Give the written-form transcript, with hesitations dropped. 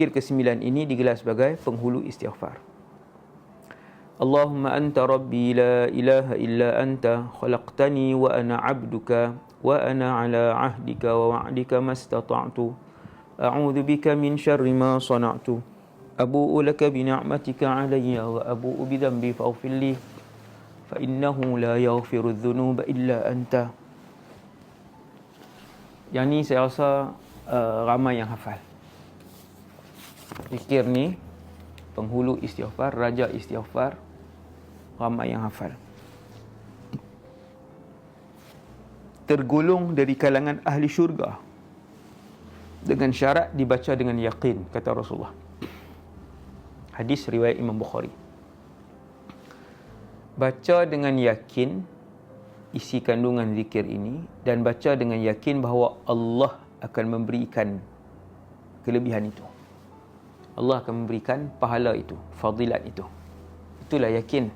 Zikir ke-9 ini digelar sebagai penghulu istighfar. Allahumma anta rabbi la ilaha illa anta khalaqtani wa ana 'abduka wa ana 'ala 'ahdika wa wa'dika mastata'tu a'udzu bika min syarri ma sana'tu abu'u laka bi ni'matika 'alayya wa abu'u bi dhanbi faghfir li fa innahu la yaghfiru dhunuba illa anta. Yang ni saya rasa ramai yang hafal. Zikir ni penghulu istighfar, raja istighfar, ramai yang hafal. Tergolong dari kalangan ahli syurga dengan syarat dibaca dengan yakin, kata Rasulullah. Hadis riwayat Imam Bukhari. Baca dengan yakin isi kandungan zikir ini, dan baca dengan yakin bahawa Allah akan memberikan kelebihan itu. Allah akan memberikan pahala itu, fadilat itu. Itulah yakin.